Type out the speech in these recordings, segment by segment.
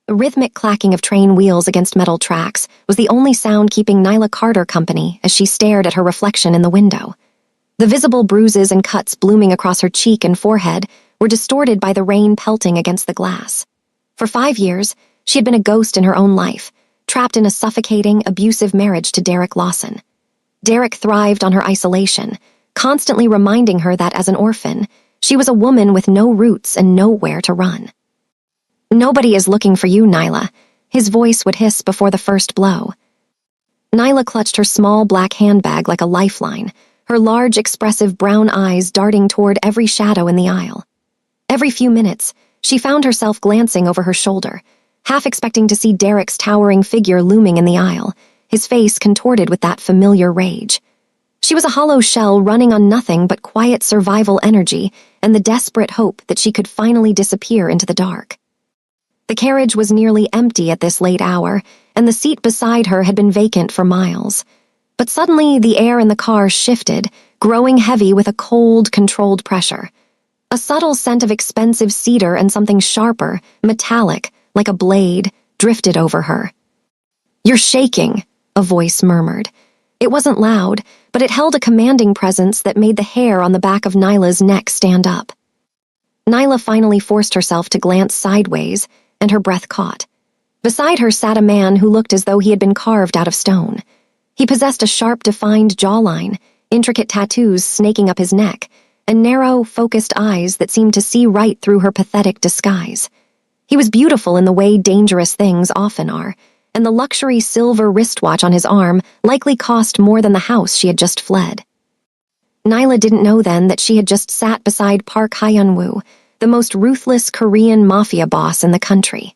The rhythmic clacking of train wheels against metal tracks was the only sound keeping Nyla Carter company as she stared at her reflection in the window. The visible bruises and cuts blooming across her cheek and forehead were distorted by the rain pelting against the glass. For 5 years, she had been a ghost in her own life, trapped in a suffocating, abusive marriage to Derek Lawson. Derek thrived on her isolation, constantly reminding her that as an orphan, she was a woman with no roots and nowhere to run. "Nobody is looking for you, Nyla," his voice would hiss before the first blow. Nyla clutched her small black handbag like a lifeline, her large, expressive brown eyes darting toward every shadow in the aisle. Every few minutes, she found herself glancing over her shoulder, half expecting to see Derek's towering figure looming in the aisle, his face contorted with that familiar rage. She was a hollow shell running on nothing but quiet survival energy and the desperate hope that she could finally disappear into the dark. The carriage was nearly empty at this late hour, and the seat beside her had been vacant for miles. But suddenly the air in the car shifted, growing heavy with a cold, controlled pressure. A subtle scent of expensive cedar and something sharper, metallic, like a blade, drifted over her. "You're shaking," a voice murmured. It wasn't loud, but it held a commanding presence that made the hair on the back of Nyla's neck stand up. Nyla finally forced herself to glance sideways, and her breath caught. Beside her sat a man who looked as though he had been carved out of stone. He possessed a sharp, defined jawline, intricate tattoos snaking up his neck, and narrow, focused eyes that seemed to see right through her pathetic disguise. He was beautiful in the way dangerous things often are, and the luxury silver wristwatch on his arm likely cost more than the house she had just fled. Nyla didn't know then that she had just sat beside Park Hyun-woo, the most ruthless Korean mafia boss in the country.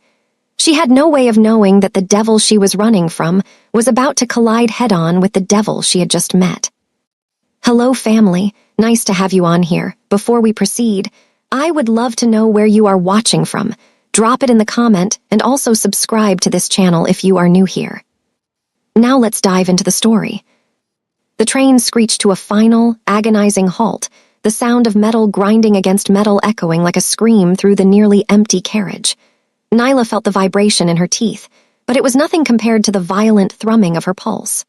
She had no way of knowing that the devil she was running from was about to collide head-on with the devil she had just met. "Hello, family. Nice to have you on here. Before we proceed, I would love to know where you are watching from. Drop it in the comment and also subscribe to this channel if you are new here." Now let's dive into the story. The train screeched to a final, agonizing halt, the sound of metal grinding against metal echoing like a scream through the nearly empty carriage. Nyla felt the vibration in her teeth, but it was nothing compared to the violent thrumming of her pulse.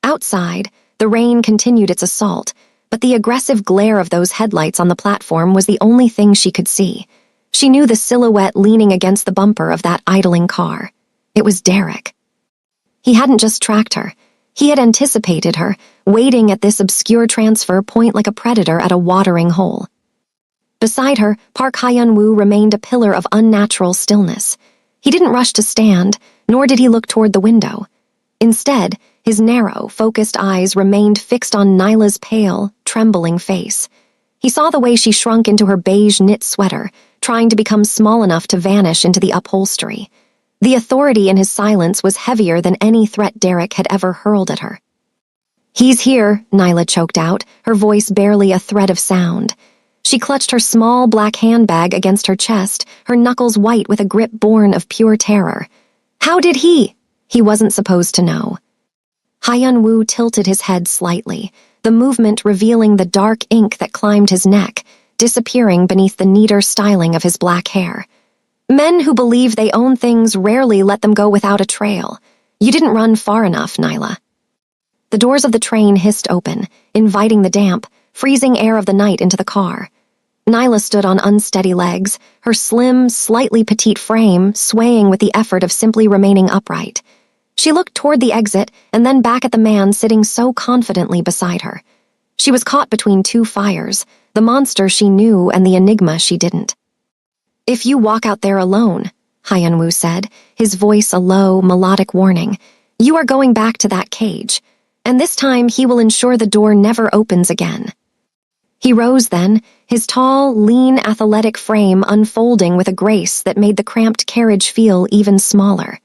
Outside, the rain continued its assault, but the aggressive glare of those headlights on the platform was the only thing she could see. She knew the silhouette leaning against the bumper of that idling car. It was Derek. He hadn't just tracked her. He had anticipated her, waiting at this obscure transfer point like a predator at a watering hole. Beside her, Park Hyun-woo remained a pillar of unnatural stillness. He didn't rush to stand, nor did he look toward the window. Instead, his narrow, focused eyes remained fixed on Nyla's pale, trembling face. He saw the way she shrunk into her beige knit sweater, trying to become small enough to vanish into the upholstery. The authority in his silence was heavier than any threat Derek had ever hurled at her. "He's here," Nyla choked out, her voice barely a thread of sound. She clutched her small black handbag against her chest, her knuckles white with a grip born of pure terror. "How did he?" He wasn't supposed to know. Hyun-woo tilted his head slightly, the movement revealing the dark ink that climbed his neck, disappearing beneath the neater styling of his black hair. "Men who believe they own things rarely let them go without a trail. You didn't run far enough, Nyla." The doors of the train hissed open, inviting the damp, freezing air of the night into the car. Nyla stood on unsteady legs, her slim, slightly petite frame swaying with the effort of simply remaining upright. She looked toward the exit and then back at the man sitting so confidently beside her. She was caught between two fires, the monster she knew and the enigma she didn't. "If you walk out there alone," Hyun-woo said, his voice a low, melodic warning, "you are going back to that cage, and this time he will ensure the door never opens again." He rose then, his tall, lean, athletic frame unfolding with a grace that made the cramped carriage feel even smaller.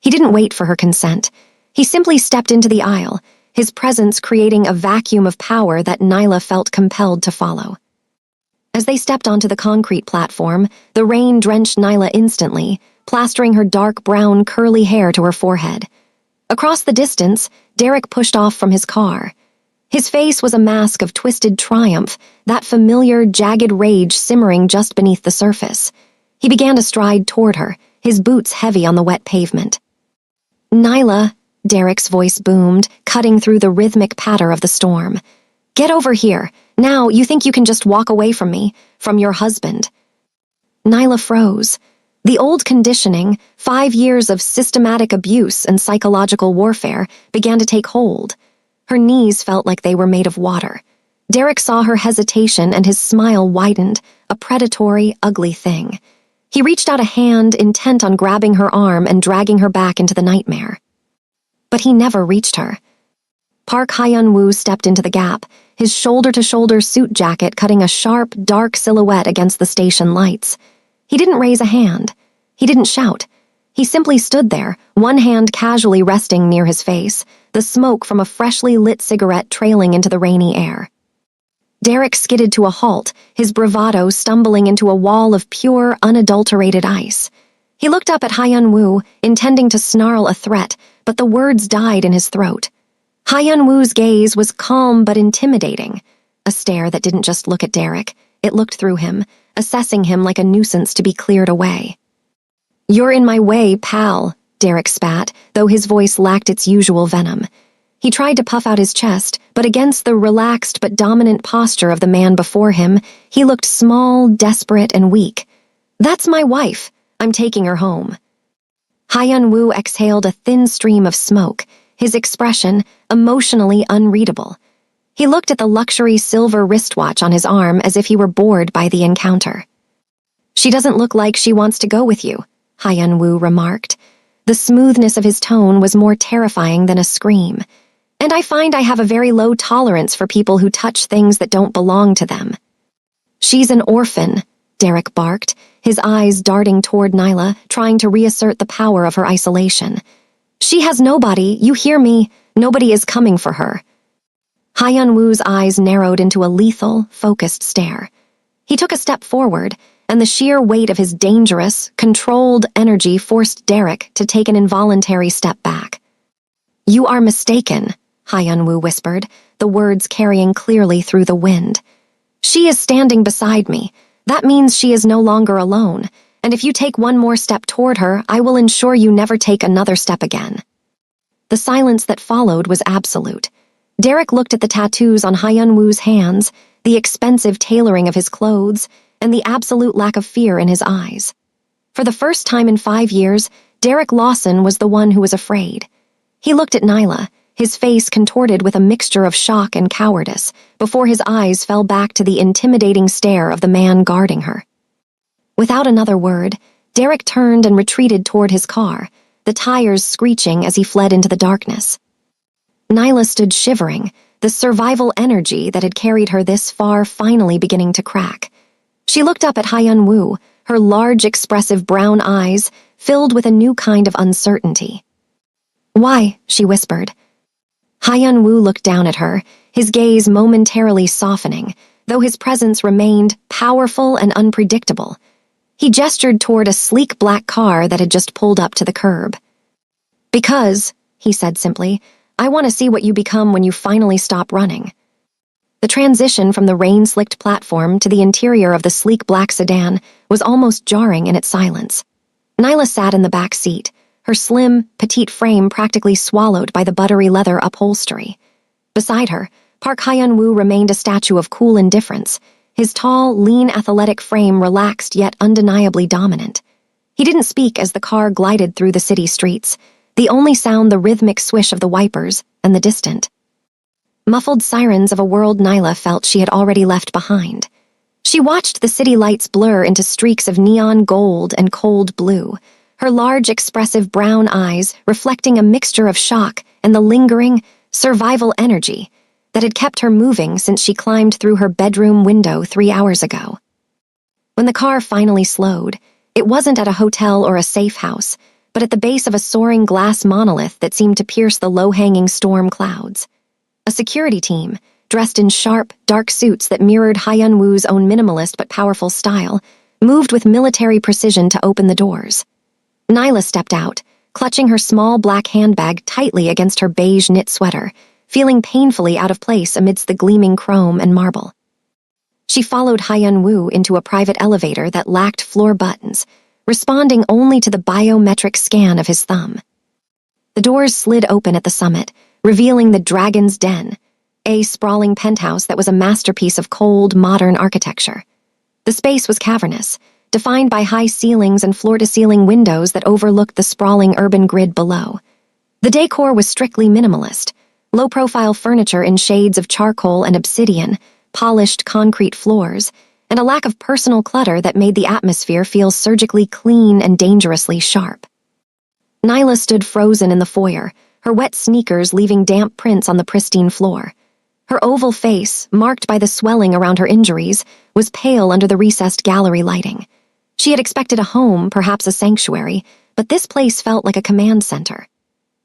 He didn't wait for her consent. He simply stepped into the aisle, his presence creating a vacuum of power that Nyla felt compelled to follow. As they stepped onto the concrete platform, the rain drenched Nyla instantly, plastering her dark brown curly hair to her forehead. Across the distance, Derek pushed off from his car. His face was a mask of twisted triumph, that familiar, jagged rage simmering just beneath the surface. He began to stride toward her, his boots heavy on the wet pavement. "Nyla," Derek's voice boomed, cutting through the rhythmic patter of the storm. "Get over here. Now, you think you can just walk away from me, from your husband." Nyla froze. The old conditioning, 5 years of systematic abuse and psychological warfare, began to take hold. Her knees felt like they were made of water. Derek saw her hesitation and his smile widened, a predatory, ugly thing. He reached out a hand, intent on grabbing her arm and dragging her back into the nightmare. But he never reached her. Park Hyun-woo stepped into the gap, his shoulder-to-shoulder suit jacket cutting a sharp, dark silhouette against the station lights. He didn't raise a hand. He didn't shout. He simply stood there, one hand casually resting near his face, the smoke from a freshly lit cigarette trailing into the rainy air. Derek skidded to a halt, his bravado stumbling into a wall of pure, unadulterated ice. He looked up at Hyun-woo, intending to snarl a threat, but the words died in his throat. Hyun-woo's gaze was calm but intimidating, a stare that didn't just look at Derek, it looked through him, assessing him like a nuisance to be cleared away. "You're in my way, pal," Derek spat, though his voice lacked its usual venom. He tried to puff out his chest, but against the relaxed but dominant posture of the man before him, he looked small, desperate, and weak. "That's my wife. I'm taking her home." Hyun-woo exhaled a thin stream of smoke, his expression emotionally unreadable. He looked at the luxury silver wristwatch on his arm as if he were bored by the encounter. "She doesn't look like she wants to go with you," Hyun-woo remarked. The smoothness of his tone was more terrifying than a scream. "And I find I have a very low tolerance for people who touch things that don't belong to them." "She's an orphan," Derek barked, his eyes darting toward Nyla, trying to reassert the power of her isolation. "She has nobody, you hear me? Nobody is coming for her." Hyun-woo's eyes narrowed into a lethal, focused stare. He took a step forward, and the sheer weight of his dangerous, controlled energy forced Derek to take an involuntary step back. "You are mistaken," Hyun-woo whispered, the words carrying clearly through the wind. "She is standing beside me. That means she is no longer alone, and if you take one more step toward her, I will ensure you never take another step again." The silence that followed was absolute. Derek looked at the tattoos on Hyun-woo's hands, the expensive tailoring of his clothes, and the absolute lack of fear in his eyes. For the first time in 5 years, Derek Lawson was the one who was afraid. He looked at Nyla, his face contorted with a mixture of shock and cowardice, before his eyes fell back to the intimidating stare of the man guarding her. Without another word, Derek turned and retreated toward his car, the tires screeching as he fled into the darkness. Nyla stood shivering, the survival energy that had carried her this far finally beginning to crack. She looked up at Hyun-woo, her large, expressive brown eyes filled with a new kind of uncertainty. "Why?" she whispered. Hyun-woo looked down at her, his gaze momentarily softening, though his presence remained powerful and unpredictable. He gestured toward a sleek black car that had just pulled up to the curb. "Because," he said simply, "I want to see what you become when you finally stop running." The transition from the rain-slicked platform to the interior of the sleek black sedan was almost jarring in its silence. Nyla sat in the back seat, her slim, petite frame practically swallowed by the buttery leather upholstery. Beside her, Park Hyun-woo remained a statue of cool indifference, his tall, lean athletic frame relaxed yet undeniably dominant. He didn't speak as the car glided through the city streets, the only sound the rhythmic swish of the wipers and the distant, muffled sirens of a world Nyla felt she had already left behind. She watched the city lights blur into streaks of neon gold and cold blue, her large, expressive brown eyes reflecting a mixture of shock and the lingering, survival energy that had kept her moving since she climbed through her bedroom window 3 hours ago. When the car finally slowed, it wasn't at a hotel or a safe house, but at the base of a soaring glass monolith that seemed to pierce the low-hanging storm clouds. A security team, dressed in sharp, dark suits that mirrored Hyun-woo's own minimalist but powerful style, moved with military precision to open the doors. Nyla stepped out, clutching her small black handbag tightly against her beige knit sweater, feeling painfully out of place amidst the gleaming chrome and marble. She followed Hyun-woo into a private elevator that lacked floor buttons, responding only to the biometric scan of his thumb. The doors slid open at the summit, revealing the Dragon's Den, a sprawling penthouse that was a masterpiece of cold, modern architecture. The space was cavernous, defined by high ceilings and floor-to-ceiling windows that overlooked the sprawling urban grid below. The decor was strictly minimalist, low-profile furniture in shades of charcoal and obsidian, polished concrete floors, and a lack of personal clutter that made the atmosphere feel surgically clean and dangerously sharp. Nyla stood frozen in the foyer, her wet sneakers leaving damp prints on the pristine floor. Her oval face, marked by the swelling around her injuries, was pale under the recessed gallery lighting. She had expected a home, perhaps a sanctuary, but this place felt like a command center.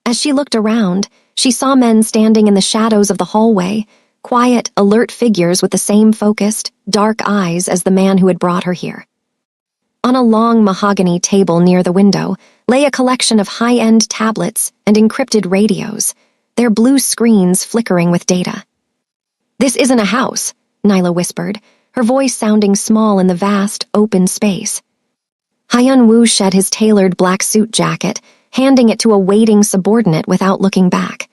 As she looked around, she saw men standing in the shadows of the hallway, quiet, alert figures with the same focused, dark eyes as the man who had brought her here. On a long mahogany table near the window lay a collection of high-end tablets and encrypted radios, their blue screens flickering with data. "This isn't a house," Nyla whispered, her voice sounding small in the vast, open space. Hyun-woo shed his tailored black suit jacket, handing it to a waiting subordinate without looking back.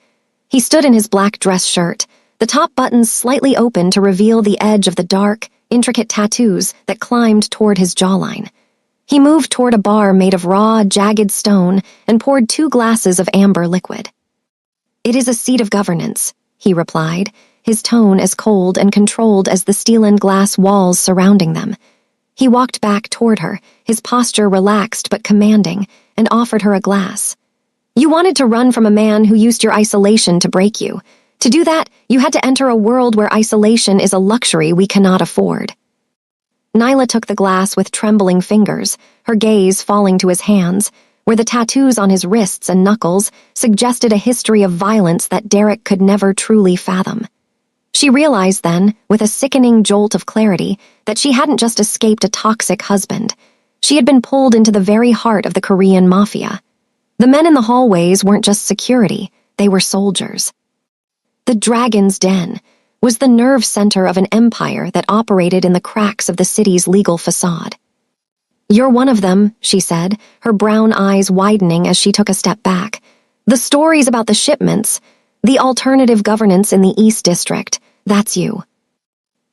He stood in his black dress shirt, the top buttons slightly open to reveal the edge of the dark, intricate tattoos that climbed toward his jawline. He moved toward a bar made of raw, jagged stone and poured 2 glasses of amber liquid. "It is a seat of governance," he replied, his tone as cold and controlled as the steel and glass walls surrounding them. He walked back toward her, his posture relaxed but commanding, and offered her a glass. "You wanted to run from a man who used your isolation to break you. To do that, you had to enter a world where isolation is a luxury we cannot afford." Nyla took the glass with trembling fingers, her gaze falling to his hands, where the tattoos on his wrists and knuckles suggested a history of violence that Derek could never truly fathom. She realized then, with a sickening jolt of clarity, that she hadn't just escaped a toxic husband. She had been pulled into the very heart of the Korean mafia. The men in the hallways weren't just security, they were soldiers. The Dragon's Den was the nerve center of an empire that operated in the cracks of the city's legal facade. "You're one of them," she said, her brown eyes widening as she took a step back. "The stories about the shipments, the alternative governance in the East District, that's you."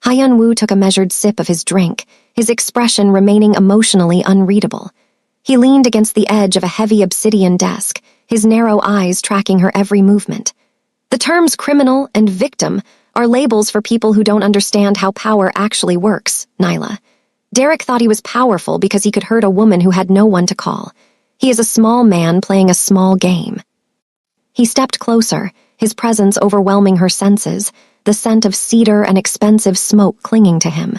Hyun-woo took a measured sip of his drink, his expression remaining emotionally unreadable. He leaned against the edge of a heavy obsidian desk, his narrow eyes tracking her every movement. "The terms criminal and victim are labels for people who don't understand how power actually works, Nyla. Derek thought he was powerful because he could hurt a woman who had no one to call. He is a small man playing a small game." He stepped closer, his presence overwhelming her senses, the scent of cedar and expensive smoke clinging to him.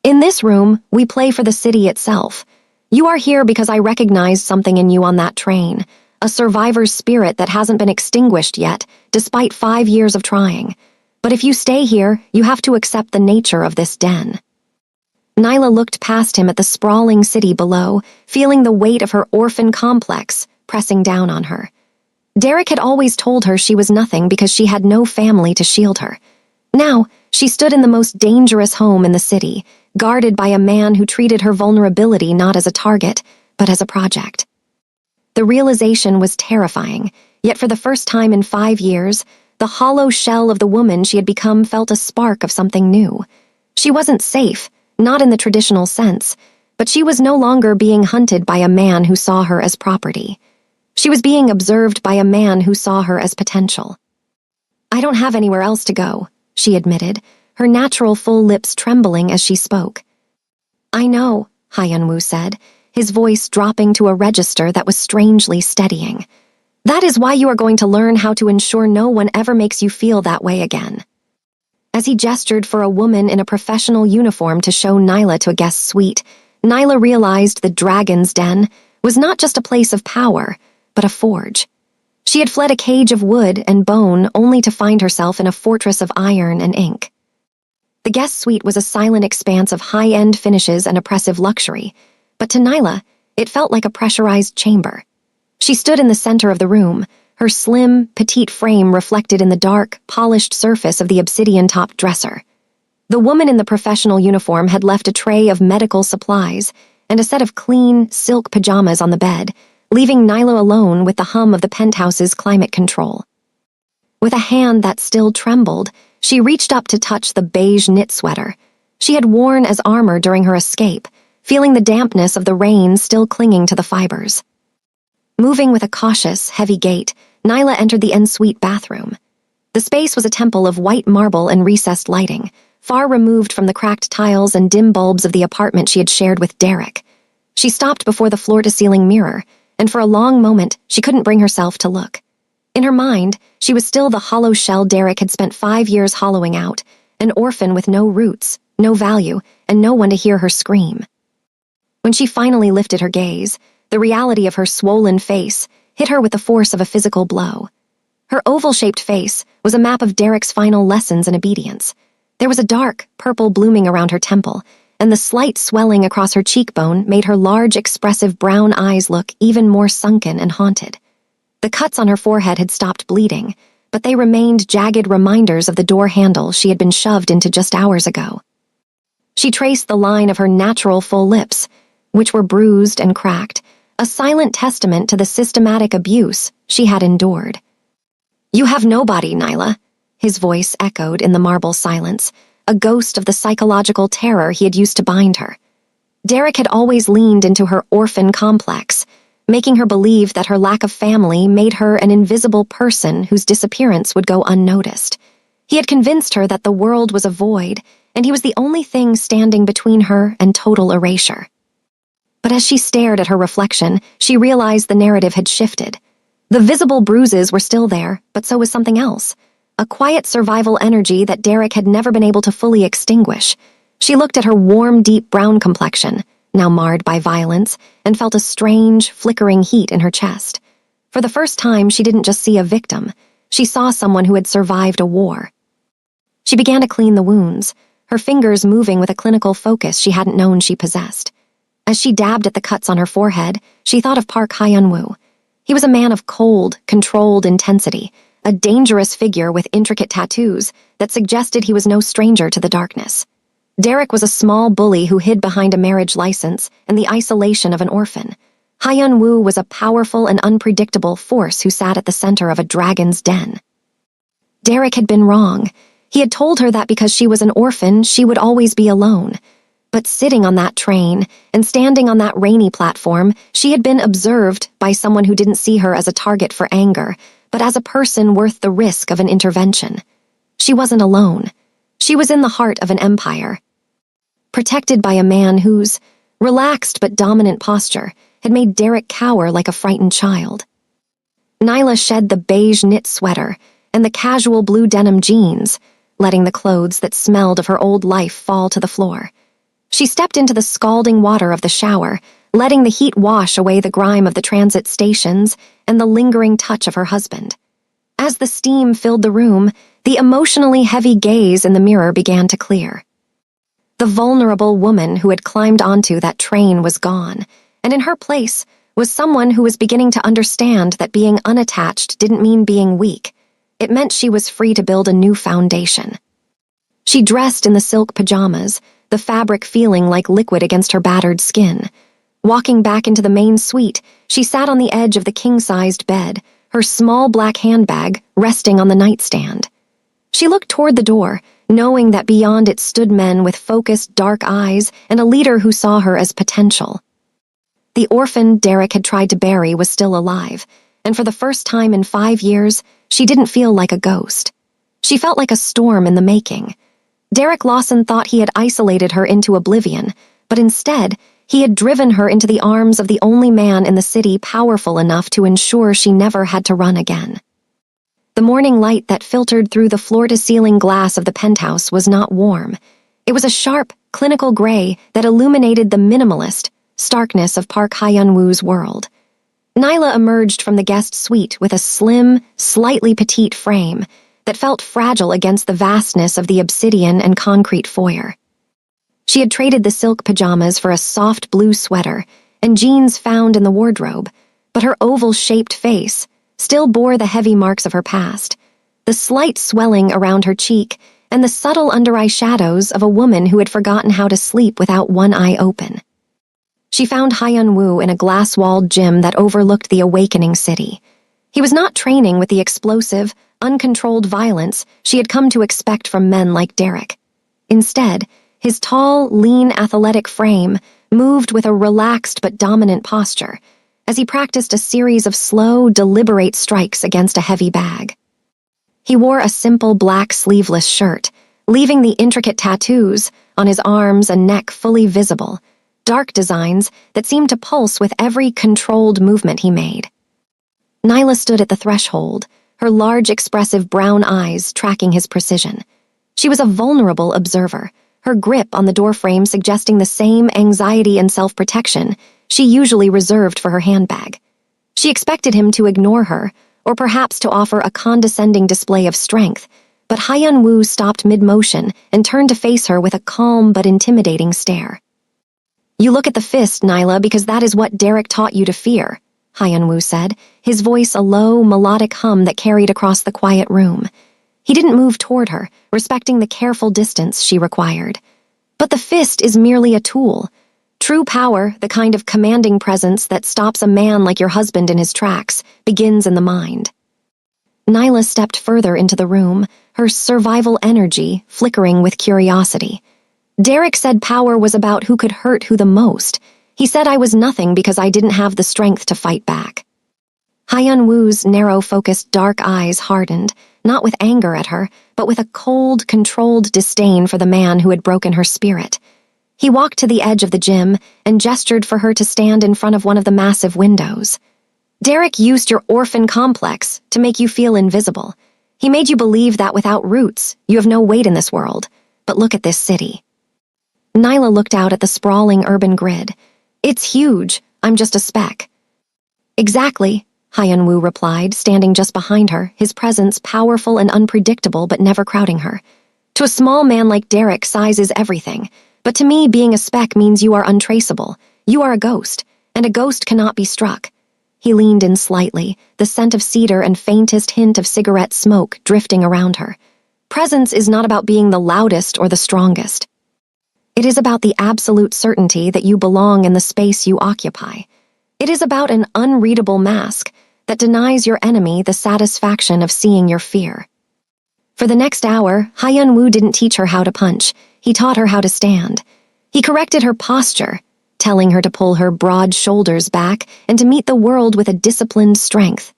"In this room, we play for the city itself. You are here because I recognized something in you on that train, a survivor's spirit that hasn't been extinguished yet, despite 5 years of trying. But if you stay here, you have to accept the nature of this den." Nyla looked past him at the sprawling city below, feeling the weight of her orphan complex pressing down on her. Derek had always told her she was nothing because she had no family to shield her. Now, she stood in the most dangerous home in the city, guarded by a man who treated her vulnerability not as a target, but as a project. The realization was terrifying, yet for the first time in 5 years, the hollow shell of the woman she had become felt a spark of something new. She wasn't safe, not in the traditional sense, but she was no longer being hunted by a man who saw her as property. She was being observed by a man who saw her as potential. "I don't have anywhere else to go," she admitted, her natural full lips trembling as she spoke. "I know," Hyun-woo said, his voice dropping to a register that was strangely steadying. "That is why you are going to learn how to ensure no one ever makes you feel that way again." As he gestured for a woman in a professional uniform to show Nyla to a guest suite, Nyla realized the Dragon's Den was not just a place of power, but a forge. She had fled a cage of wood and bone only to find herself in a fortress of iron and ink. The guest suite was a silent expanse of high-end finishes and oppressive luxury, but to Nyla, it felt like a pressurized chamber. She stood in the center of the room, her slim, petite frame reflected in the dark, polished surface of the obsidian-topped dresser. The woman in the professional uniform had left a tray of medical supplies, and a set of clean, silk pajamas on the bed, leaving Nyla alone with the hum of the penthouse's climate control. With a hand that still trembled, she reached up to touch the beige knit sweater she had worn as armor during her escape, feeling the dampness of the rain still clinging to the fibers. Moving with a cautious, heavy gait, Nyla entered the ensuite bathroom. The space was a temple of white marble and recessed lighting, far removed from the cracked tiles and dim bulbs of the apartment she had shared with Derek. She stopped before the floor-to-ceiling mirror, and for a long moment she couldn't bring herself to look. In her mind, she was still the hollow shell Derek had spent 5 years hollowing out, an orphan with no roots, no value, and no one to hear her scream. When she finally lifted her gaze, the reality of her swollen face hit her with the force of a physical blow. Her oval-shaped face was a map of Derek's final lessons in obedience. There was a dark purple blooming around her temple, and the slight swelling across her cheekbone made her large, expressive brown eyes look even more sunken and haunted. The cuts on her forehead had stopped bleeding, but they remained jagged reminders of the door handle she had been shoved into just hours ago. She traced the line of her natural full lips, which were bruised and cracked, a silent testament to the systematic abuse she had endured. "You have nobody, Nyla," his voice echoed in the marble silence, a ghost of the psychological terror he had used to bind her. Derek had always leaned into her orphan complex, making her believe that her lack of family made her an invisible person whose disappearance would go unnoticed. He had convinced her that the world was a void, and he was the only thing standing between her and total erasure. But as she stared at her reflection, she realized the narrative had shifted. The visible bruises were still there, but so was something else, a quiet survival energy that Derek had never been able to fully extinguish. She looked at her warm, deep brown complexion, now marred by violence, and felt a strange, flickering heat in her chest. For the first time, she didn't just see a victim. She saw someone who had survived a war. She began to clean the wounds, her fingers moving with a clinical focus she hadn't known she possessed. As she dabbed at the cuts on her forehead, she thought of Park Hyun-woo. He was a man of cold, controlled intensity, a dangerous figure with intricate tattoos that suggested he was no stranger to the darkness. Derek was a small bully who hid behind a marriage license and the isolation of an orphan. Hyun-woo was a powerful and unpredictable force who sat at the center of a dragon's den. Derek had been wrong. He had told her that because she was an orphan, she would always be alone. But sitting on that train and standing on that rainy platform, she had been observed by someone who didn't see her as a target for anger, but as a person worth the risk of an intervention. She wasn't alone. She was in the heart of an empire, protected by a man whose relaxed but dominant posture had made Derek cower like a frightened child. Nyla shed the beige knit sweater and the casual blue denim jeans, letting the clothes that smelled of her old life fall to the floor. She stepped into the scalding water of the shower, letting the heat wash away the grime of the transit stations and the lingering touch of her husband. As the steam filled the room, the emotionally heavy gaze in the mirror began to clear. The vulnerable woman who had climbed onto that train was gone, and in her place was someone who was beginning to understand that being unattached didn't mean being weak. It meant she was free to build a new foundation. She dressed in the silk pajamas, the fabric feeling like liquid against her battered skin. Walking back into the main suite, she sat on the edge of the king-sized bed, her small black handbag resting on the nightstand. She looked toward the door, knowing that beyond it stood men with focused, dark eyes and a leader who saw her as potential. The orphan Derek had tried to bury was still alive, and for the first time in 5 years, she didn't feel like a ghost. She felt like a storm in the making. Derek Lawson thought he had isolated her into oblivion, but instead, he had driven her into the arms of the only man in the city powerful enough to ensure she never had to run again. The morning light that filtered through the floor-to-ceiling glass of the penthouse was not warm. It was a sharp, clinical gray that illuminated the minimalist starkness of Park Hyun-woo's world. Nyla emerged from the guest suite with a slim, slightly petite frame that felt fragile against the vastness of the obsidian and concrete foyer. She had traded the silk pajamas for a soft blue sweater and jeans found in the wardrobe, but her oval-shaped face still bore the heavy marks of her past, the slight swelling around her cheek and the subtle under-eye shadows of a woman who had forgotten how to sleep without one eye open. She found Hyun-woo in a glass-walled gym that overlooked the awakening city. He was not training with the explosive, uncontrolled violence she had come to expect from men like Derek. Instead, his tall, lean, athletic frame moved with a relaxed but dominant posture as he practiced a series of slow, deliberate strikes against a heavy bag. He wore a simple black sleeveless shirt, leaving the intricate tattoos on his arms and neck fully visible, dark designs that seemed to pulse with every controlled movement he made. Nyla stood at the threshold, her large, expressive brown eyes tracking his precision. She was a vulnerable observer, her grip on the doorframe suggesting the same anxiety and self-protection she usually reserved for her handbag. She expected him to ignore her, or perhaps to offer a condescending display of strength, but Hyun-woo stopped mid-motion and turned to face her with a calm but intimidating stare. "You look at the fist, Nyla, because that is what Derek taught you to fear," Hyun-woo said, his voice a low, melodic hum that carried across the quiet room. He didn't move toward her, respecting the careful distance she required. "But the fist is merely a tool. True power, the kind of commanding presence that stops a man like your husband in his tracks, begins in the mind." Nyla stepped further into the room, her survival energy flickering with curiosity. "Derek said power was about who could hurt who the most. He said I was nothing because I didn't have the strength to fight back." Hyun-woo's narrow-focused dark eyes hardened, not with anger at her, but with a cold, controlled disdain for the man who had broken her spirit. He walked to the edge of the gym and gestured for her to stand in front of one of the massive windows. "Derek used your orphan complex to make you feel invisible. He made you believe that without roots, you have no weight in this world. But look at this city." Nyla looked out at the sprawling urban grid. "It's huge. I'm just a speck." "Exactly," Hyun-woo replied, standing just behind her, his presence powerful and unpredictable but never crowding her. "To a small man like Derek, size is everything. But to me, being a speck means you are untraceable. You are a ghost, and a ghost cannot be struck." He leaned in slightly, the scent of cedar and faintest hint of cigarette smoke drifting around her. "Presence is not about being the loudest or the strongest. It is about the absolute certainty that you belong in the space you occupy. It is about an unreadable mask that denies your enemy the satisfaction of seeing your fear." For the next hour, Hyun-woo didn't teach her how to punch. He taught her how to stand. He corrected her posture, telling her to pull her broad shoulders back and to meet the world with a disciplined strength.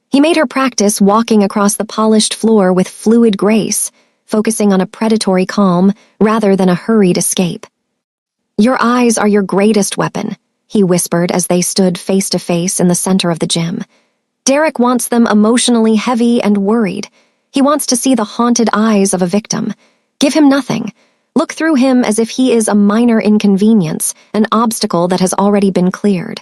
He made her practice walking across the polished floor with fluid grace, focusing on a predatory calm rather than a hurried escape. "Your eyes are your greatest weapon," he whispered as they stood face to face in the center of the gym. "Derek wants them emotionally heavy and worried. He wants to see the haunted eyes of a victim. Give him nothing. Look through him as if he is a minor inconvenience, an obstacle that has already been cleared."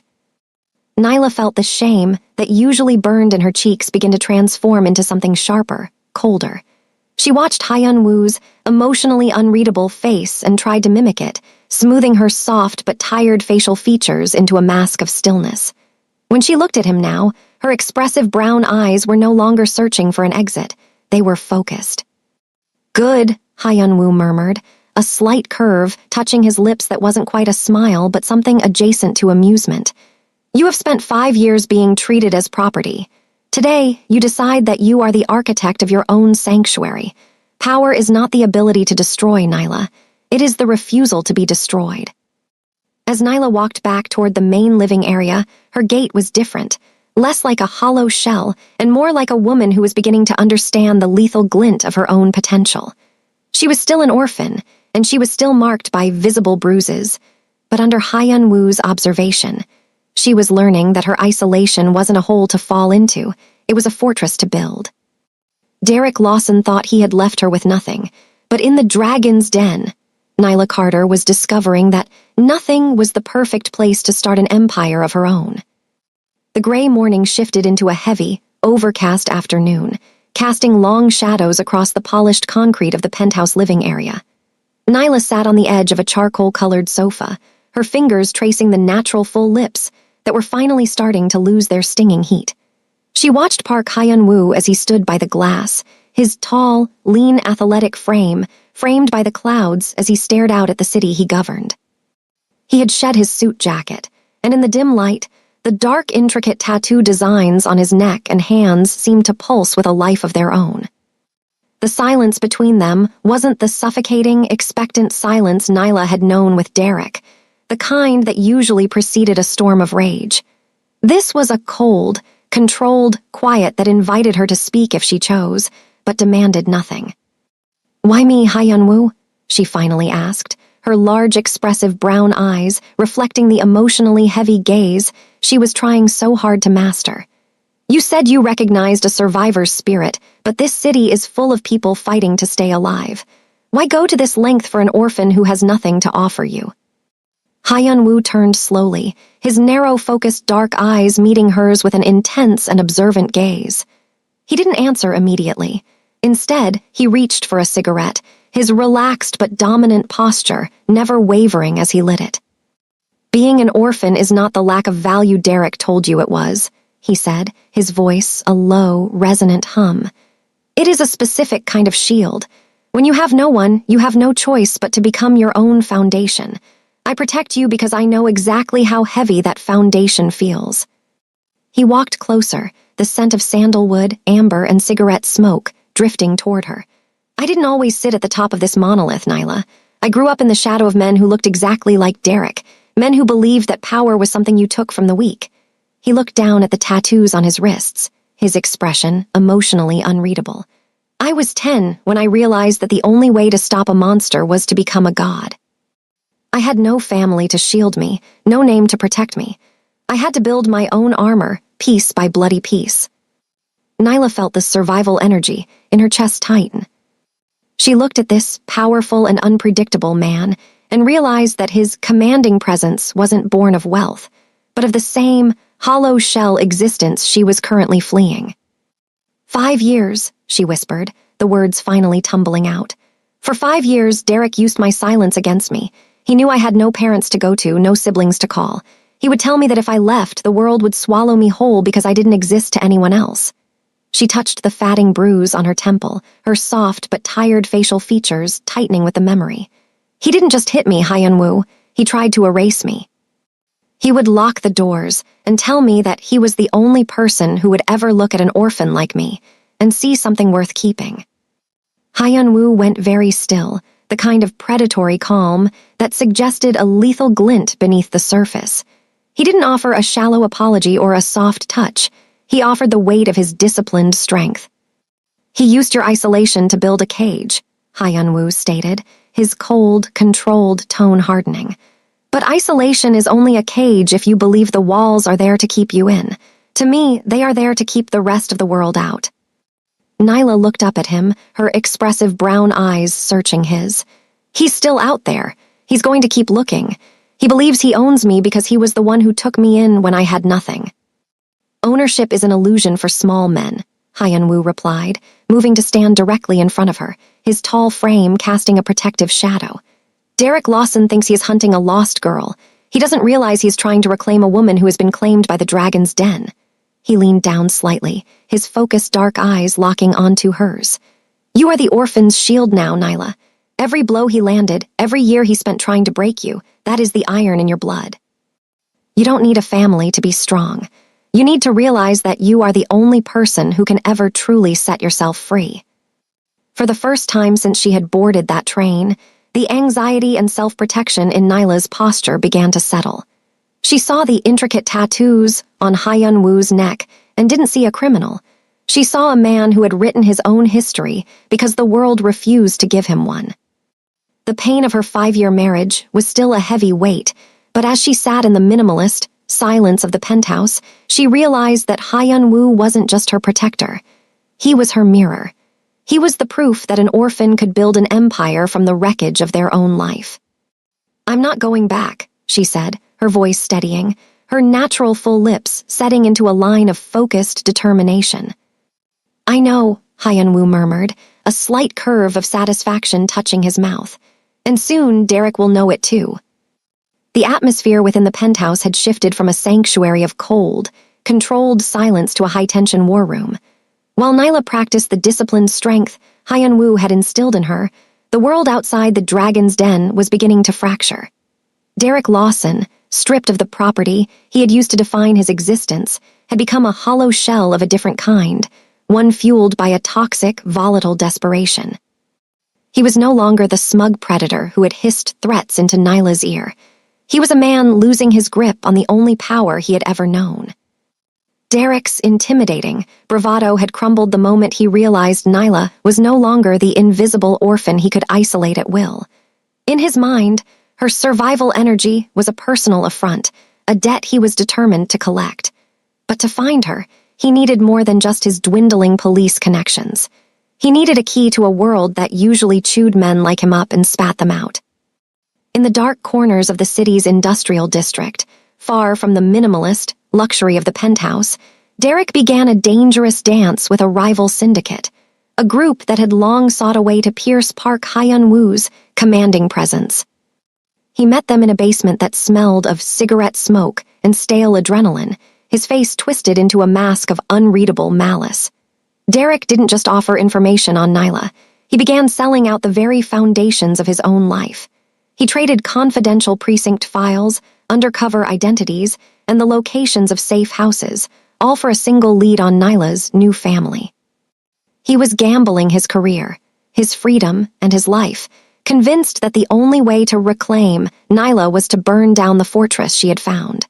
Nyla felt the shame that usually burned in her cheeks begin to transform into something sharper, colder. She watched Hyun-woo's emotionally unreadable face and tried to mimic it, smoothing her soft but tired facial features into a mask of stillness. When she looked at him now, her expressive brown eyes were no longer searching for an exit. They were focused. "Good," Hyun-woo murmured, a slight curve touching his lips that wasn't quite a smile but something adjacent to amusement. "You have spent 5 years being treated as property. Today, you decide that you are the architect of your own sanctuary. Power is not the ability to destroy, Nyla. It is the refusal to be destroyed." As Nyla walked back toward the main living area, her gait was different, less like a hollow shell and more like a woman who was beginning to understand the lethal glint of her own potential. She was still an orphan, and she was still marked by visible bruises, but under Hyun-woo's observation, she was learning that her isolation wasn't a hole to fall into, it was a fortress to build. Derek Lawson thought he had left her with nothing, but in the Dragon's Den, Nyla Carter was discovering that nothing was the perfect place to start an empire of her own. The gray morning shifted into a heavy, overcast afternoon, casting long shadows across the polished concrete of the penthouse living area. Nyla sat on the edge of a charcoal-colored sofa, her fingers tracing the natural full lips that were finally starting to lose their stinging heat. She watched Park Hyun-woo as he stood by the glass, his tall, lean, athletic frame framed by the clouds as he stared out at the city he governed. He had shed his suit jacket, and in the dim light, the dark, intricate tattoo designs on his neck and hands seemed to pulse with a life of their own. The silence between them wasn't the suffocating, expectant silence Nyla had known with Derek, the kind that usually preceded a storm of rage. This was a cold, controlled quiet that invited her to speak if she chose, but demanded nothing. "Why me, Hyunwoo?" she finally asked, her large, expressive brown eyes reflecting the emotionally heavy gaze she was trying so hard to master. "You said you recognized a survivor's spirit, but this city is full of people fighting to stay alive. Why go to this length for an orphan who has nothing to offer you?" Hyunwoo turned slowly, his narrow, focused dark eyes meeting hers with an intense and observant gaze. He didn't answer immediately. Instead, he reached for a cigarette, his relaxed but dominant posture never wavering as he lit it. "Being an orphan is not the lack of value Derek told you it was," he said, his voice a low, resonant hum. "It is a specific kind of shield. When you have no one, you have no choice but to become your own foundation. I protect you because I know exactly how heavy that foundation feels." He walked closer, the scent of sandalwood, amber, and cigarette smoke drifting toward her. "I didn't always sit at the top of this monolith, Nyla. I grew up in the shadow of men who looked exactly like Derek, men who believed that power was something you took from the weak." He looked down at the tattoos on his wrists, his expression emotionally unreadable. "I was 10 when I realized that the only way to stop a monster was to become a god. I had no family to shield me, no name to protect me. I had to build my own armor, piece by bloody piece." Nyla felt the survival energy in her chest tighten. She looked at this powerful and unpredictable man and realized that his commanding presence wasn't born of wealth, but of the same hollow shell existence she was currently fleeing. "5 years," she whispered, the words finally tumbling out. "For 5 years, Derek used my silence against me. He knew I had no parents to go to, no siblings to call. He would tell me that if I left, the world would swallow me whole because I didn't exist to anyone else." She touched the fatting bruise on her temple, her soft but tired facial features tightening with the memory. "He didn't just hit me, Hyunwoo. He tried to erase me. He would lock the doors and tell me that he was the only person who would ever look at an orphan like me and see something worth keeping." Hyunwoo went very still, the kind of predatory calm that suggested a lethal glint beneath the surface. He didn't offer a shallow apology or a soft touch. He offered the weight of his disciplined strength. "He used your isolation to build a cage," Hyunwoo stated, his cold, controlled tone hardening. "But isolation is only a cage if you believe the walls are there to keep you in. To me, they are there to keep the rest of the world out." Nyla looked up at him, her expressive brown eyes searching his. "He's still out there. He's going to keep looking. He believes he owns me because he was the one who took me in when I had nothing." "Ownership is an illusion for small men," Hyunwoo replied, moving to stand directly in front of her, his tall frame casting a protective shadow. "Derek Lawson thinks he is hunting a lost girl. He doesn't realize he's trying to reclaim a woman who has been claimed by the dragon's den." He leaned down slightly, his focused dark eyes locking onto hers. "You are the orphan's shield now, Nyla. Every blow he landed, every year he spent trying to break you, that is the iron in your blood. You don't need a family to be strong. You need to realize that you are the only person who can ever truly set yourself free." For the first time since she had boarded that train, the anxiety and self-protection in Nyla's posture began to settle. She saw the intricate tattoos on Hyunwoo's neck and didn't see a criminal. She saw a man who had written his own history because the world refused to give him one. The pain of her 5-year marriage was still a heavy weight, but as she sat in the minimalist silence of the penthouse, she realized that Hyunwoo wasn't just her protector. He was her mirror. He was the proof that an orphan could build an empire from the wreckage of their own life. "I'm not going back," she said, her voice steadying, her natural full lips setting into a line of focused determination. "I know," Hyunwoo murmured, a slight curve of satisfaction touching his mouth. "And soon Derek will know it too." The atmosphere within the penthouse had shifted from a sanctuary of cold, controlled silence to a high-tension war room. While Nyla practiced the disciplined strength Hyunwoo had instilled in her, the world outside the dragon's den was beginning to fracture. Derek Lawson, stripped of the property he had used to define his existence, had become a hollow shell of a different kind, one fueled by a toxic, volatile desperation. He was no longer the smug predator who had hissed threats into Nyla's ear. He was a man losing his grip on the only power he had ever known. Derek's intimidating bravado had crumbled the moment he realized Nyla was no longer the invisible orphan he could isolate at will. In his mind, her survival energy was a personal affront, a debt he was determined to collect. But to find her, he needed more than just his dwindling police connections. He needed a key to a world that usually chewed men like him up and spat them out. In the dark corners of the city's industrial district, far from the minimalist luxury of the penthouse, Derek began a dangerous dance with a rival syndicate, a group that had long sought a way to pierce Park Hyun-woo's commanding presence. He met them in a basement that smelled of cigarette smoke and stale adrenaline, his face twisted into a mask of unreadable malice. Derek didn't just offer information on Nyla. He began selling out the very foundations of his own life. He traded confidential precinct files, undercover identities, and the locations of safe houses, all for a single lead on Nyla's new family. He was gambling his career, his freedom, and his life, convinced that the only way to reclaim Nyla was to burn down the fortress she had found.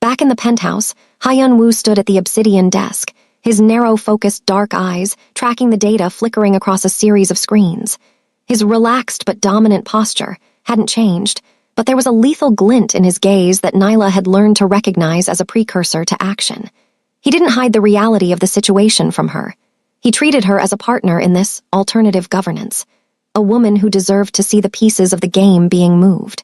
Back in the penthouse, Hyun-woo stood at the obsidian desk, his narrow-focused dark eyes tracking the data flickering across a series of screens. His relaxed but dominant posture hadn't changed, but there was a lethal glint in his gaze that Nyla had learned to recognize as a precursor to action. He didn't hide the reality of the situation from her. He treated her as a partner in this alternative governance, a woman who deserved to see the pieces of the game being moved.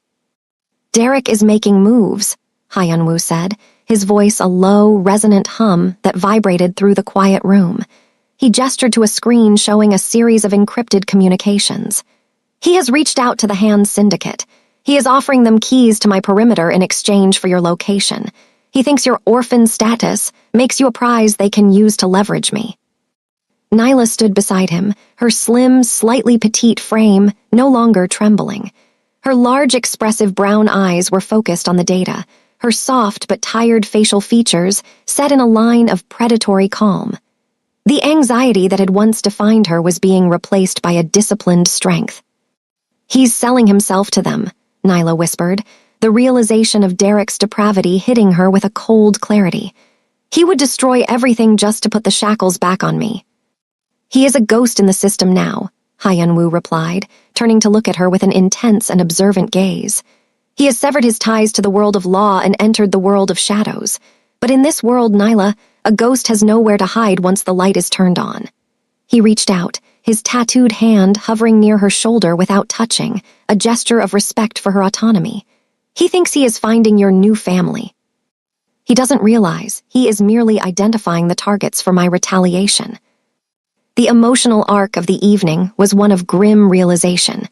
"Derek is making moves," Hyun-woo said, his voice a low, resonant hum that vibrated through the quiet room. He gestured to a screen showing a series of encrypted communications. "He has reached out to the Hand Syndicate. He is offering them keys to my perimeter in exchange for your location. He thinks your orphan status makes you a prize they can use to leverage me." Nyla stood beside him, her slim, slightly petite frame no longer trembling. Her large, expressive brown eyes were focused on the data, her soft but tired facial features set in a line of predatory calm. The anxiety that had once defined her was being replaced by a disciplined strength. "He's selling himself to them," Nyla whispered, the realization of Derek's depravity hitting her with a cold clarity. "He would destroy everything just to put the shackles back on me." "He is a ghost in the system now," Hyun-woo replied, turning to look at her with an intense and observant gaze. "He has severed his ties to the world of law and entered the world of shadows. But in this world, Nyla, a ghost has nowhere to hide once the light is turned on." He reached out, his tattooed hand hovering near her shoulder without touching, a gesture of respect for her autonomy. "He thinks he is finding your new family. He doesn't realize he is merely identifying the targets for my retaliation." The emotional arc of the evening was one of grim realization.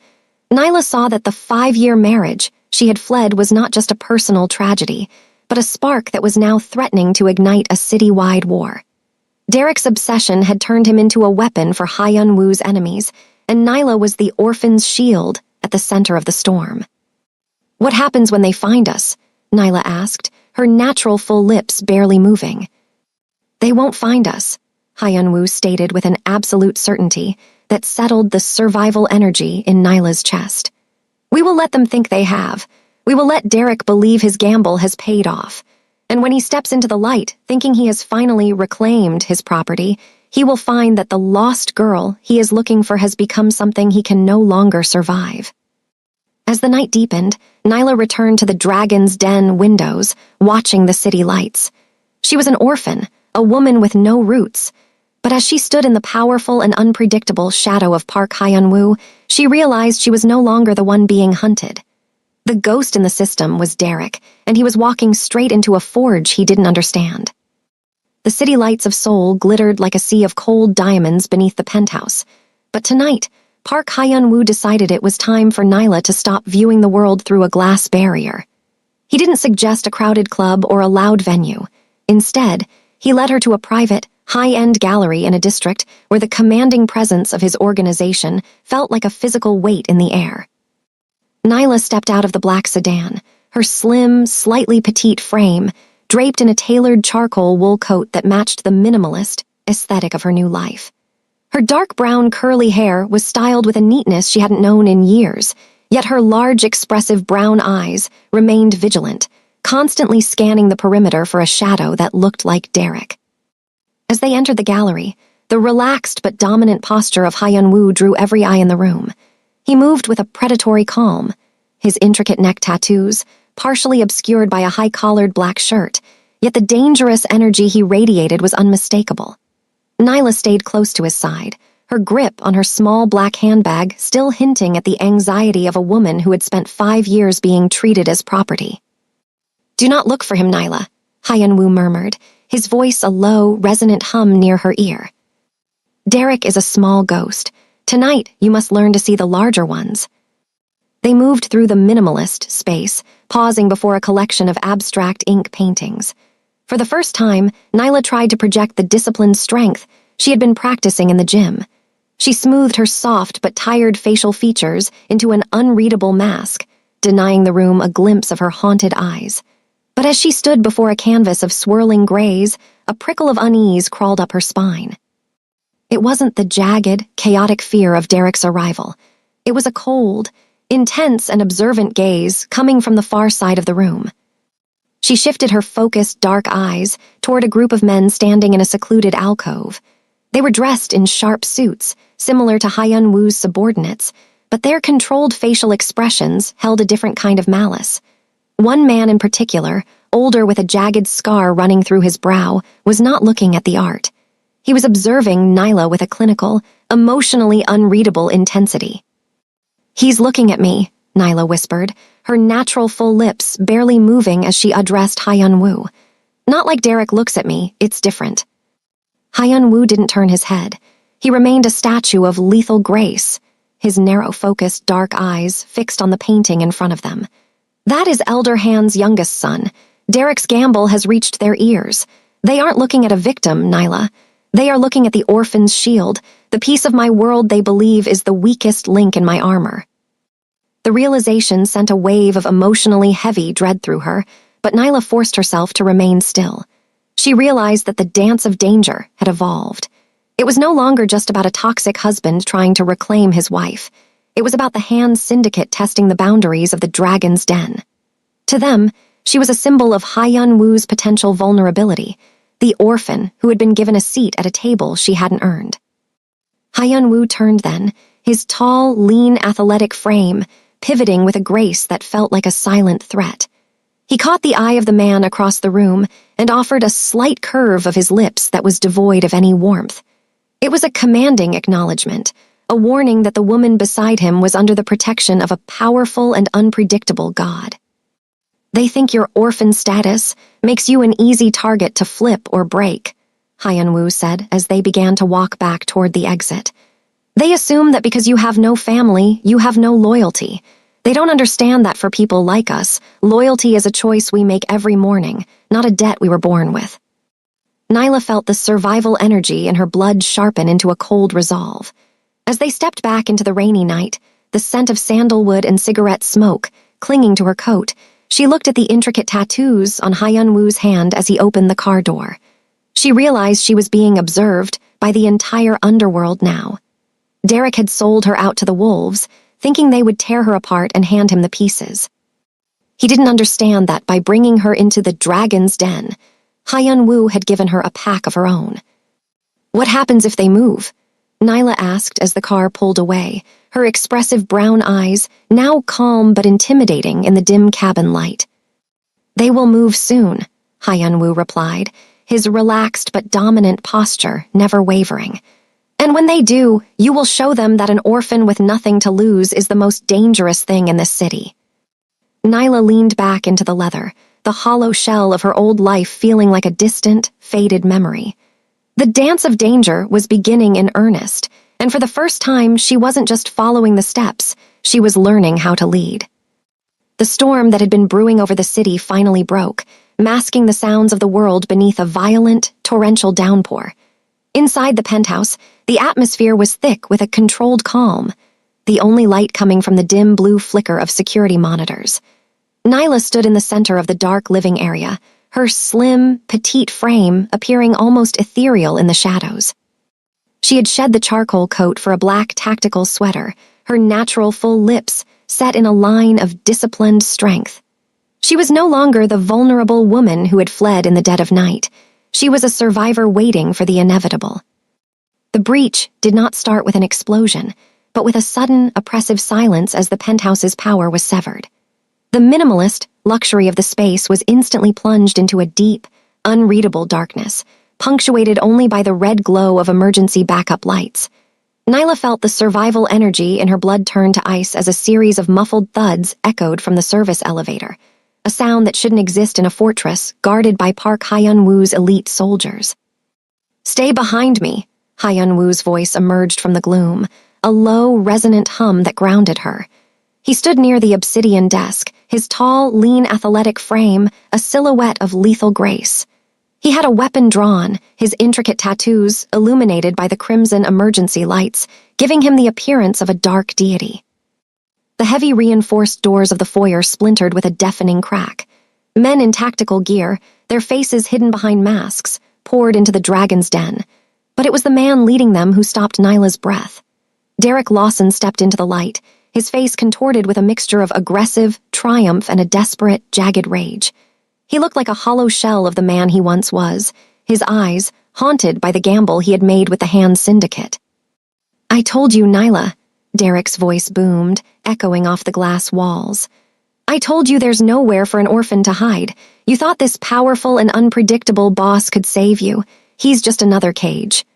Nyla saw that the 5-year marriage she had fled was not just a personal tragedy, but a spark that was now threatening to ignite a city-wide war. Derek's obsession had turned him into a weapon for Hyun-woo's enemies, and Nyla was the orphan's shield at the center of the storm. "What happens when they find us?" Nyla asked, her natural full lips barely moving. "They won't find us," Hyun-woo stated with an absolute certainty that settled the survival energy in Nyla's chest. "We will let them think they have. We will let Derek believe his gamble has paid off. And when he steps into the light, thinking he has finally reclaimed his property, he will find that the lost girl he is looking for has become something he can no longer survive." As the night deepened, Nyla returned to the Dragon's Den windows, watching the city lights. She was an orphan, a woman with no roots. But as she stood in the powerful and unpredictable shadow of Park Hyun-woo, she realized she was no longer the one being hunted. The ghost in the system was Derek, and he was walking straight into a forge he didn't understand. The city lights of Seoul glittered like a sea of cold diamonds beneath the penthouse. But tonight, Park Hyun-woo decided it was time for Nyla to stop viewing the world through a glass barrier. He didn't suggest a crowded club or a loud venue. Instead, he led her to a private, high-end gallery in a district where the commanding presence of his organization felt like a physical weight in the air. Nyla stepped out of the black sedan, her slim, slightly petite frame draped in a tailored charcoal wool coat that matched the minimalist aesthetic of her new life. Her dark brown curly hair was styled with a neatness she hadn't known in years, yet her large, expressive brown eyes remained vigilant, constantly scanning the perimeter for a shadow that looked like Derek. As they entered the gallery, the relaxed but dominant posture of Hyun-woo drew every eye in the room. He moved with a predatory calm, his intricate neck tattoos partially obscured by a high-collared black shirt, yet the dangerous energy he radiated was unmistakable. Nyla stayed close to his side, her grip on her small black handbag still hinting at the anxiety of a woman who had spent 5 years being treated as property. "Do not look for him, Nyla," Hyun-woo murmured, his voice a low, resonant hum near her ear. "Derek is a small ghost. Tonight, you must learn to see the larger ones." They moved through the minimalist space, pausing before a collection of abstract ink paintings. For the first time, Nyla tried to project the disciplined strength she had been practicing in the gym. She smoothed her soft but tired facial features into an unreadable mask, denying the room a glimpse of her haunted eyes. But as she stood before a canvas of swirling grays, a prickle of unease crawled up her spine. It wasn't the jagged, chaotic fear of Derek's arrival. It was a cold, intense and observant gaze coming from the far side of the room. She shifted her focused, dark eyes toward a group of men standing in a secluded alcove. They were dressed in sharp suits, similar to Hyun-woo's subordinates, but their controlled facial expressions held a different kind of malice. One man in particular, older with a jagged scar running through his brow, was not looking at the art. He was observing Nyla with a clinical, emotionally unreadable intensity. "He's looking at me," Nyla whispered, her natural full lips barely moving as she addressed Hyun-woo. "Not like Derek looks at me, it's different." Hyun-woo didn't turn his head. He remained a statue of lethal grace, his narrow-focused dark eyes fixed on the painting in front of them. "That is Elder Han's youngest son. Derek's gamble has reached their ears. They aren't looking at a victim, Nyla. They are looking at the orphan's shield, the piece of my world they believe is the weakest link in my armor." The realization sent a wave of emotionally heavy dread through her, but Nyla forced herself to remain still. She realized that the dance of danger had evolved. It was no longer just about a toxic husband trying to reclaim his wife. It was about the Han syndicate testing the boundaries of the Dragon's Den. To them, she was a symbol of Hyun-woo's potential vulnerability, the orphan who had been given a seat at a table she hadn't earned. Hyun-woo turned then, his tall, lean, athletic frame pivoting with a grace that felt like a silent threat. He caught the eye of the man across the room and offered a slight curve of his lips that was devoid of any warmth. It was a commanding acknowledgement, a warning that the woman beside him was under the protection of a powerful and unpredictable god. "They think your orphan status makes you an easy target to flip or break," Hyun-woo said as they began to walk back toward the exit. "They assume that because you have no family, you have no loyalty. They don't understand that for people like us, loyalty is a choice we make every morning, not a debt we were born with." Nyla felt the survival energy in her blood sharpen into a cold resolve. As they stepped back into the rainy night, the scent of sandalwood and cigarette smoke clinging to her coat, she looked at the intricate tattoos on Hyun-woo's hand as he opened the car door. She realized she was being observed by the entire underworld now. Derek had sold her out to the wolves, thinking they would tear her apart and hand him the pieces. He didn't understand that by bringing her into the Dragon's Den, Hyun-woo had given her a pack of her own. "What happens if they move?" Nyla asked as the car pulled away, her expressive brown eyes now calm but intimidating in the dim cabin light. "They will move soon," Hyun-woo replied, his relaxed but dominant posture never wavering. "And when they do, you will show them that an orphan with nothing to lose is the most dangerous thing in this city." Nyla leaned back into the leather, the hollow shell of her old life feeling like a distant, faded memory. The dance of danger was beginning in earnest, and for the first time she wasn't just following the steps, she was learning how to lead. The storm that had been brewing over the city finally broke, masking the sounds of the world beneath a violent, torrential downpour. Inside the penthouse, the atmosphere was thick with a controlled calm. the only light coming from the dim blue flicker of security monitors. Nyla stood in the center of the dark living area, her slim, petite frame appearing almost ethereal in the shadows. She had shed the charcoal coat for a black tactical sweater, her natural full lips set in a line of disciplined strength. She was no longer the vulnerable woman who had fled in the dead of night. She was a survivor waiting for the inevitable. The breach did not start with an explosion, but with a sudden, oppressive silence as the penthouse's power was severed. The minimalist luxury of the space was instantly plunged into a deep, unreadable darkness, punctuated only by the red glow of emergency backup lights. Nyla felt the survival energy in her blood turn to ice as a series of muffled thuds echoed from the service elevator, a sound that shouldn't exist in a fortress guarded by Park Hyun-woo's elite soldiers. "Stay behind me," Hyun-woo's voice emerged from the gloom, a low, resonant hum that grounded her. He stood near the obsidian desk, his tall, lean, athletic frame a silhouette of lethal grace. He had a weapon drawn, his intricate tattoos illuminated by the crimson emergency lights, giving him the appearance of a dark deity. The heavy reinforced doors of the foyer splintered with a deafening crack. Men in tactical gear, their faces hidden behind masks, poured into the dragon's den. But it was the man leading them who stopped Nyla's breath. Derek Lawson stepped into the light, his face contorted with a mixture of aggressive triumph and a desperate, jagged rage. He looked like a hollow shell of the man he once was, his eyes haunted by the gamble he had made with the Hand Syndicate. "I told you, Nyla," Derek's voice boomed, echoing off the glass walls. "I told you there's nowhere for an orphan to hide. You thought this powerful and unpredictable boss could save you. He's just another cage."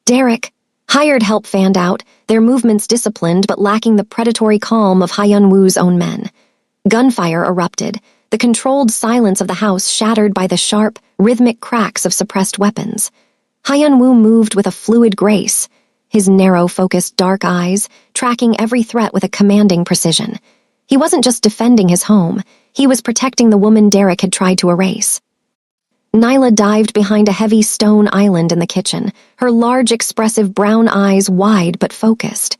Derek, hired help fanned out, their movements disciplined but lacking the predatory calm of Hyun-woo's own men. Gunfire erupted, the controlled silence of the house shattered by the sharp, rhythmic cracks of suppressed weapons. Hyun-woo moved with a fluid grace, his narrow-focused dark eyes tracking every threat with a commanding precision. He wasn't just defending his home, he was protecting the woman Derek had tried to erase. Nyla dived behind a heavy stone island in the kitchen, her large, expressive brown eyes wide but focused.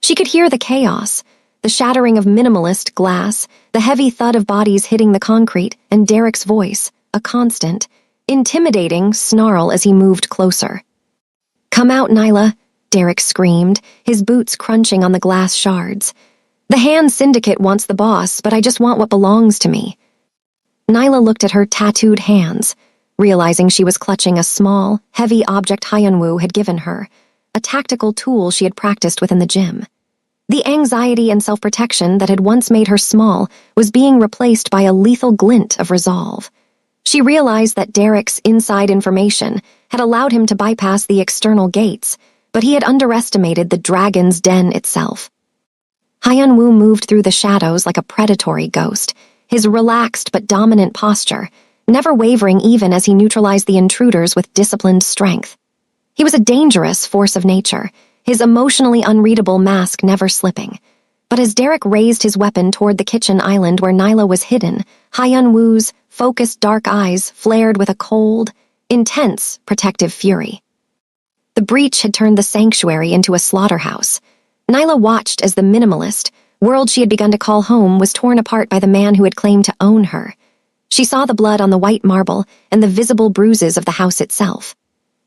She could hear the chaos, the shattering of minimalist glass, the heavy thud of bodies hitting the concrete, and Derek's voice, a constant, intimidating snarl as he moved closer. "Come out, Nyla," Derek screamed, his boots crunching on the glass shards. "The Hand Syndicate wants the boss, but I just want what belongs to me." Nyla looked at her tattooed hands, realizing she was clutching a small, heavy object Hyun-woo had given her, a tactical tool she had practiced within the gym. The anxiety and self-protection that had once made her small was being replaced by a lethal glint of resolve. She realized that Derek's inside information had allowed him to bypass the external gates, but he had underestimated the dragon's den itself. Hyun-woo moved through the shadows like a predatory ghost, his relaxed but dominant posture, never wavering even as he neutralized the intruders with disciplined strength. He was a dangerous force of nature, his emotionally unreadable mask never slipping. But as Derek raised his weapon toward the kitchen island where Nyla was hidden, Hyun-woo's focused dark eyes flared with a cold, intense, protective fury. The breach had turned the sanctuary into a slaughterhouse. Nyla watched as the minimalist, world she had begun to call home, was torn apart by the man who had claimed to own her. She saw the blood on the white marble and the visible bruises of the house itself.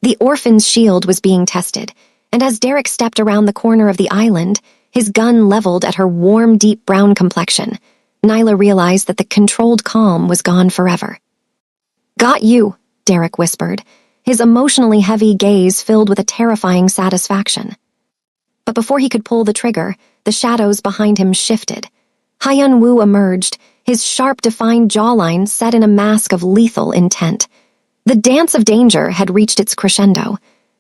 The orphan's shield was being tested, and as Derek stepped around the corner of the island, his gun leveled at her warm, deep brown complexion, Nyla realized that the controlled calm was gone forever. "Got you," Derek whispered, his emotionally heavy gaze filled with a terrifying satisfaction. But before he could pull the trigger, the shadows behind him shifted. Hyun-woo emerged, his sharp, defined jawline set in a mask of lethal intent. The dance of danger had reached its crescendo.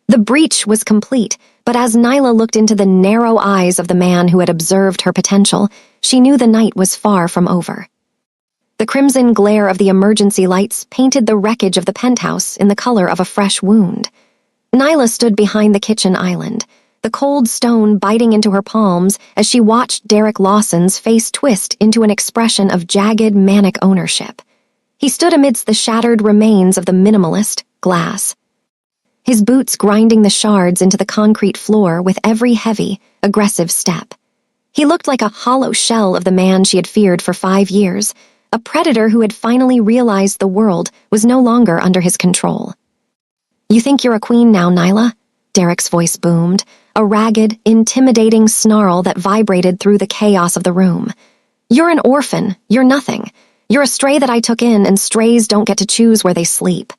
The breach was complete, but as Nyla looked into the narrow eyes of the man who had observed her potential, she knew the night was far from over. The crimson glare of the emergency lights painted the wreckage of the penthouse in the color of a fresh wound. Nyla stood behind the kitchen island, the cold stone biting into her palms as she watched Derek Lawson's face twist into an expression of jagged, manic ownership. He stood amidst the shattered remains of the minimalist glass, his boots grinding the shards into the concrete floor with every heavy, aggressive step. He looked like a hollow shell of the man she had feared for 5 years, a predator who had finally realized the world was no longer under his control. "You think you're a queen now, Nyla?" Derek's voice boomed, a ragged, intimidating snarl that vibrated through the chaos of the room. "You're an orphan. You're nothing. You're a stray that I took in, and strays don't get to choose where they sleep."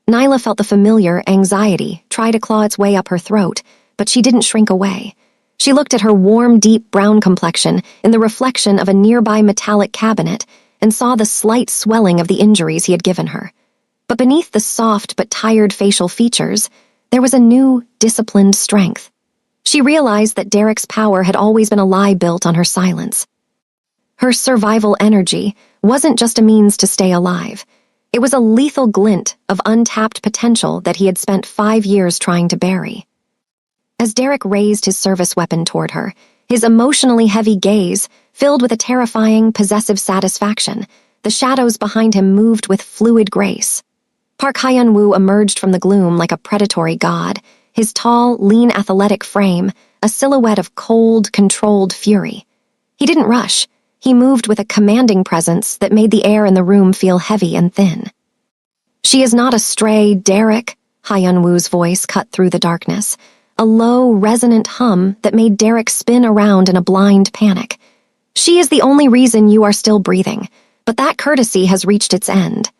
Nyla felt the familiar anxiety try to claw its way up her throat, but she didn't shrink away. She looked at her warm, deep brown complexion in the reflection of a nearby metallic cabinet and saw the slight swelling of the injuries he had given her. But beneath the soft but tired facial features, there was a new, disciplined strength. She realized that Derek's power had always been a lie built on her silence. Her survival energy wasn't just a means to stay alive. It was a lethal glint of untapped potential that he had spent 5 years trying to bury. As Derek raised his service weapon toward her, his emotionally heavy gaze filled with a terrifying, possessive satisfaction, the shadows behind him moved with fluid grace. Park Hyun-woo emerged from the gloom like a predatory god, his tall, lean athletic frame a silhouette of cold, controlled fury. He didn't rush. He moved with a commanding presence that made the air in the room feel heavy and thin. "She is not a stray, Derek," Hyun-woo's voice cut through the darkness, a low, resonant hum that made Derek spin around in a blind panic. "She is the only reason you are still breathing, but that courtesy has reached its end."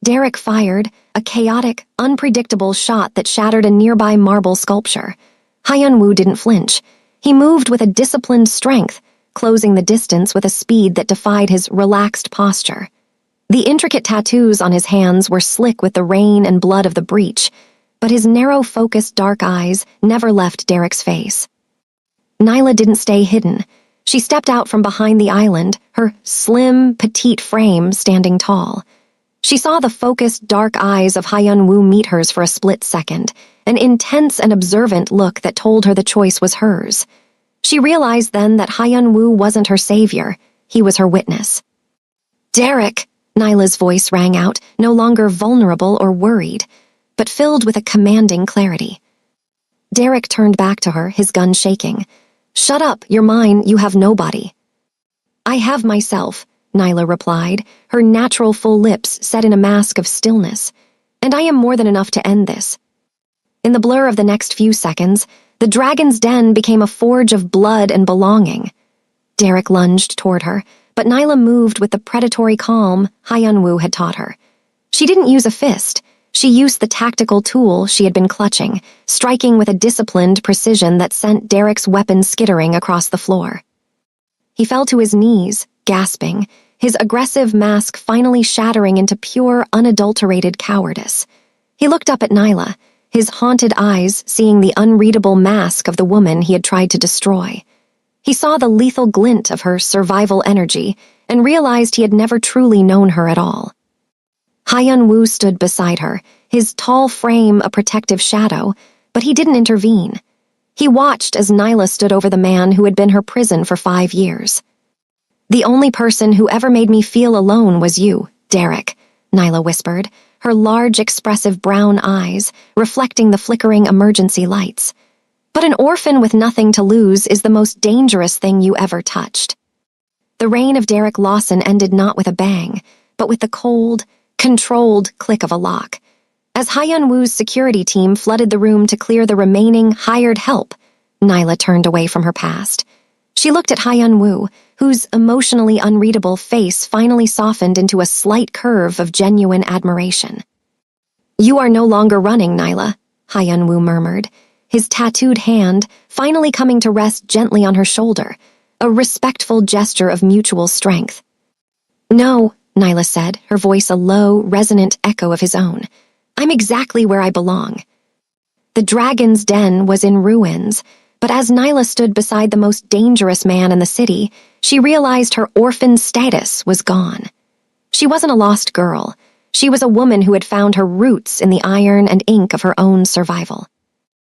Derek fired, a chaotic, unpredictable shot that shattered a nearby marble sculpture. Hyun-woo didn't flinch. He moved with a disciplined strength, closing the distance with a speed that defied his relaxed posture. The intricate tattoos on his hands were slick with the rain and blood of the breach, but his narrow-focused dark eyes never left Derek's face. Nyla didn't stay hidden. She stepped out from behind the island, her slim, petite frame standing tall. She saw the focused, dark eyes of Hyun-woo meet hers for a split second, an intense and observant look that told her the choice was hers. She realized then that Hyun-woo wasn't her savior, he was her witness. "Derek!" Nyla's voice rang out, no longer vulnerable or worried, but filled with a commanding clarity. Derek turned back to her, his gun shaking. "Shut up, you're mine, you have nobody." "I have myself," Nyla replied, her natural full lips set in a mask of stillness. "And I am more than enough to end this." In the blur of the next few seconds, the dragon's den became a forge of blood and belonging. Derek lunged toward her, but Nyla moved with the predatory calm Hyun-woo had taught her. She didn't use a fist. She used the tactical tool she had been clutching, striking with a disciplined precision that sent Derek's weapon skittering across the floor. He fell to his knees, gasping, his aggressive mask finally shattering into pure, unadulterated cowardice. He looked up at Nyla, his haunted eyes seeing the unreadable mask of the woman he had tried to destroy. He saw the lethal glint of her survival energy and realized he had never truly known her at all. Hyun-woo stood beside her, his tall frame a protective shadow, but he didn't intervene. He watched as Nyla stood over the man who had been her prison for 5 years. "The only person who ever made me feel alone was you, Derek," Nyla whispered, her large, expressive brown eyes reflecting the flickering emergency lights. "But an orphan with nothing to lose is the most dangerous thing you ever touched." The reign of Derek Lawson ended not with a bang, but with the cold, controlled click of a lock. As Hyun-woo's security team flooded the room to clear the remaining hired help, Nyla turned away from her past. She looked at Hyun-woo, whose emotionally unreadable face finally softened into a slight curve of genuine admiration. "You are no longer running, Nyla," Hyun-woo murmured, his tattooed hand finally coming to rest gently on her shoulder, a respectful gesture of mutual strength. "No," Nyla said, her voice a low, resonant echo of his own. "I'm exactly where I belong." The dragon's den was in ruins, but as Nyla stood beside the most dangerous man in the city, she realized her orphan status was gone. She wasn't a lost girl. She was a woman who had found her roots in the iron and ink of her own survival.